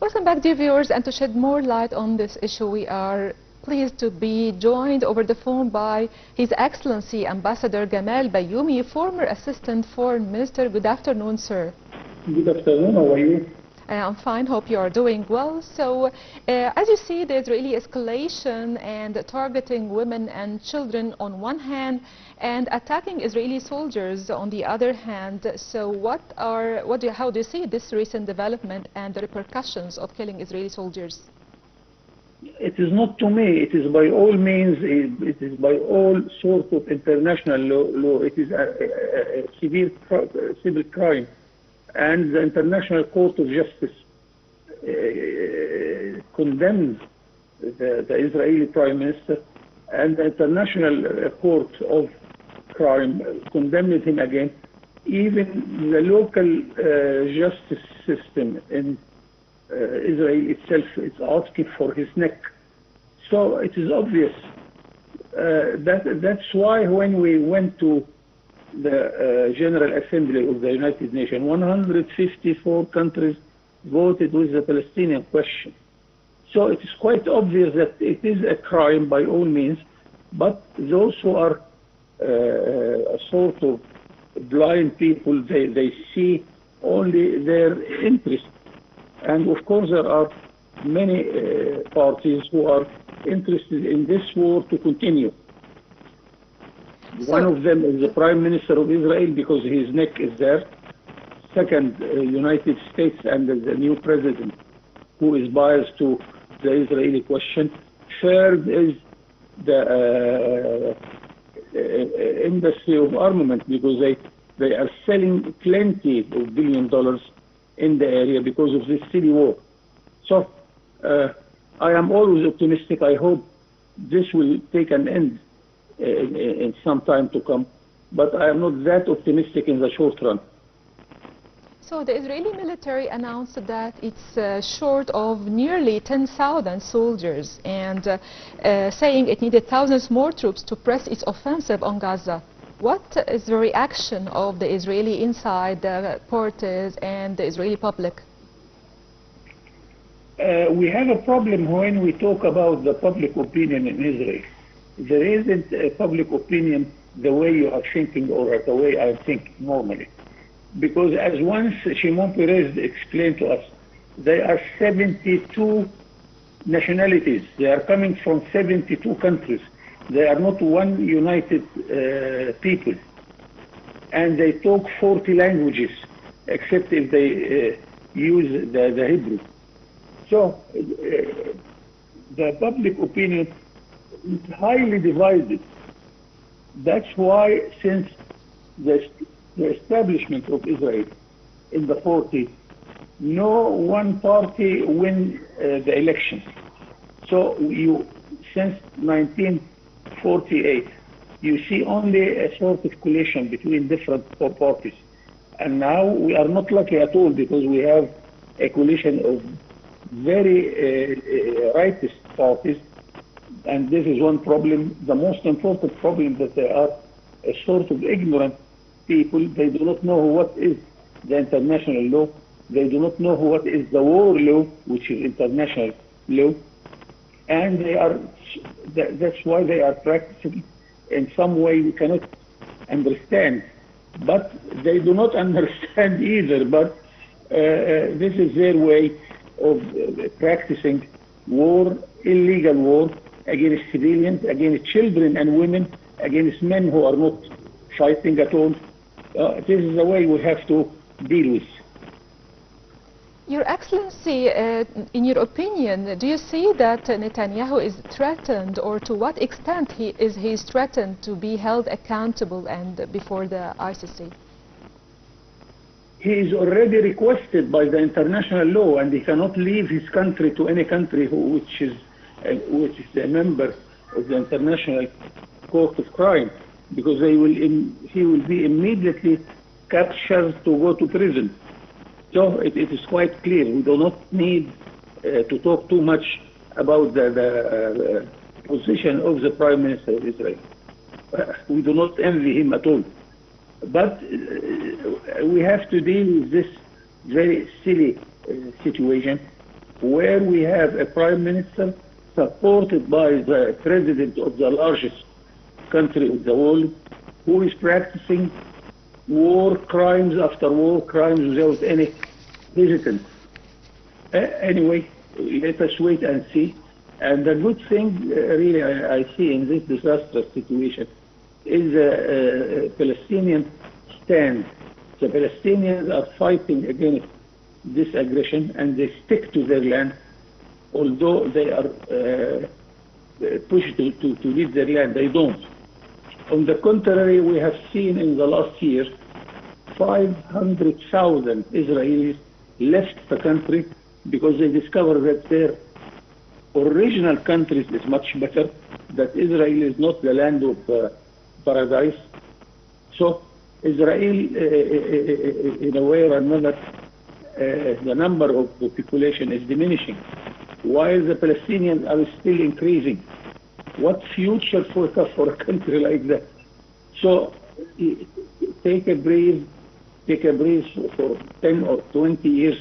Welcome back, dear viewers, and to shed more light on this issue, we are pleased to be joined over the phone by His Excellency Ambassador Gamal Baioumy, former Assistant Foreign Minister. Good afternoon, sir. Good afternoon, how are you? I'm fine, hope you are doing well. So, as you see, the Israeli escalation and targeting women and children on one hand, and attacking Israeli soldiers on the other hand. So, how do you see this recent development and the repercussions of killing Israeli soldiers? It is not to me. It is by all means. It is by all sorts of international law. It is a severe civil crime. And the International Court of Justice condemns the Israeli Prime Minister, and the International Court of Crime condemned him again. Even the local justice system in Israel itself is asking for his neck. So it is obvious. That's why when we went to the General Assembly of the United Nations, 154 countries voted with the Palestinian question. So it is quite obvious that it is a crime by all means, but those who are a sort of blind people, they see only their interest. And of course there are many parties who are interested in this war to continue. One of them is the Prime Minister of Israel, because his neck is there. Second, United States and the new president, who is biased to the Israeli question. Third is the industry of armament, because they are selling plenty of $1 billion in the area because of this civil war. So I am always optimistic. I hope this will take an end in some time to come, but I am not that optimistic in the short run. So the Israeli military announced that it's short of nearly 10,000 soldiers, and saying it needed thousands more troops to press its offensive on Gaza. What is the reaction of the Israeli inside, the parties and the Israeli public? We have a problem when we talk about the public opinion in Israel. There isn't a public opinion the way you are thinking or the way I think normally. Because as once Shimon Peres explained to us, there are 72 nationalities. They are coming from 72 countries. They are not one united people. And they talk 40 languages, except if they use the Hebrew. So the public opinion is highly divided. That's why since the establishment of Israel in the 40s, no one party win the elections. So since 1948, you see only a sort of coalition between different parties. And now we are not lucky at all, because we have a coalition of very rightist parties. And this is one problem. The most important problem that they are a sort of ignorant people. They do not know what is the international law. They do not know what is the war law, which is international law. And that's why they are practicing in some way we cannot understand. But they do not understand either, but this is their way of practicing war, illegal war, against civilians, against children and women, against men who are not fighting at all. This is the way we have to deal with. Your Excellency, in your opinion, do you see that Netanyahu is threatened, or to what extent he is threatened to be held accountable and before the ICC? He is already requested by the international law, and he cannot leave his country to any country which is a member of the International Court of Crime, because he will be immediately captured to go to prison. So it is quite clear. We do not need to talk too much about the position of the Prime Minister of Israel. We do not envy him at all. But we have to deal with this very silly situation. where we have a prime minister supported by the president of the largest country of the world, who is practicing war crimes after war crimes without any hesitance. Anyway, let us wait and see. And the good thing, really, I see in this disastrous situation is the Palestinian stand. The Palestinians are fighting against this aggression, and they stick to their land, although they are pushed to leave their land. They don't. On the contrary, we have seen in the last year 500,000 Israelis left the country because they discovered that their original country is much better, that Israel is not the land of paradise. So Israel, in a way or another, the number of the population is diminishing, while the Palestinians are still increasing. What future for a country like that? So take a breeze for 10 or 20 years.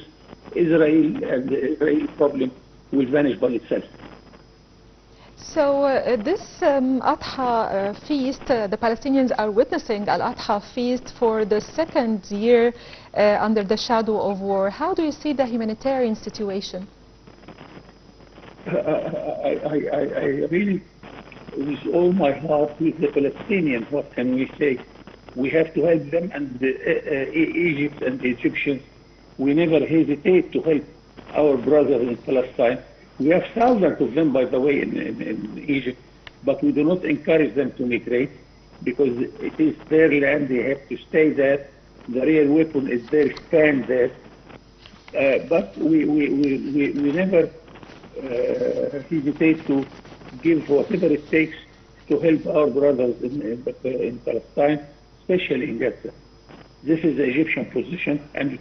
Israel and the Israeli problem will vanish by itself. So this Adha feast, the Palestinians are witnessing Al-Adha feast for the second year under the shadow of war. How do you see the humanitarian situation? I really, with all my heart, with the Palestinians, what can we say? We have to help them, and Egypt and the Egyptians, we never hesitate to help our brothers in Palestine. We have thousands of them, by the way, in Egypt, but we do not encourage them to migrate because it is their land, they have to stay there. The real weapon is their stand there. But we never hesitate to give whatever it takes to help our brothers in Palestine, especially in Gaza. This is the Egyptian position, and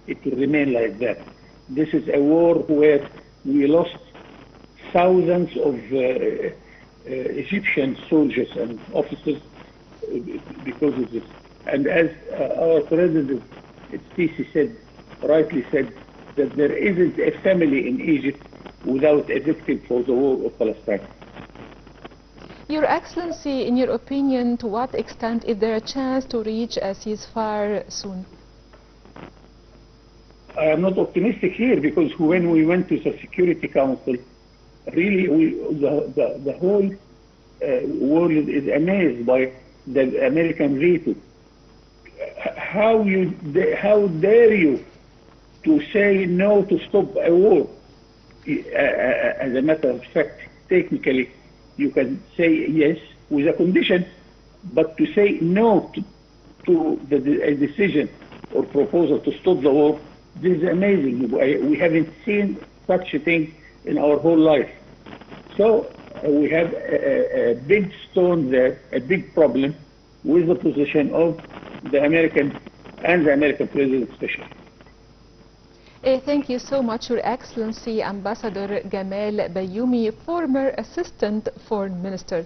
it will remain like that. This is a war where we lost thousands of Egyptian soldiers and officers because of this. And as our president, Sisi rightly said, that there isn't a family in Egypt without a victim for the war of Palestine. Your Excellency, in your opinion, to what extent is there a chance to reach a ceasefire soon? I am not optimistic here because when we went to the Security Council, really the whole world is amazed by the American veto. How dare you to say no to stop a war? As a matter of fact, technically, you can say yes with a condition, but to say no to a decision or proposal to stop the war, this is amazing. We haven't seen such a thing in our whole life. So we have a big stone there, a big problem with the position of the American and the American president especially. Thank you so much, Your Excellency, Ambassador Gamal Baioumy, former Assistant Foreign Minister.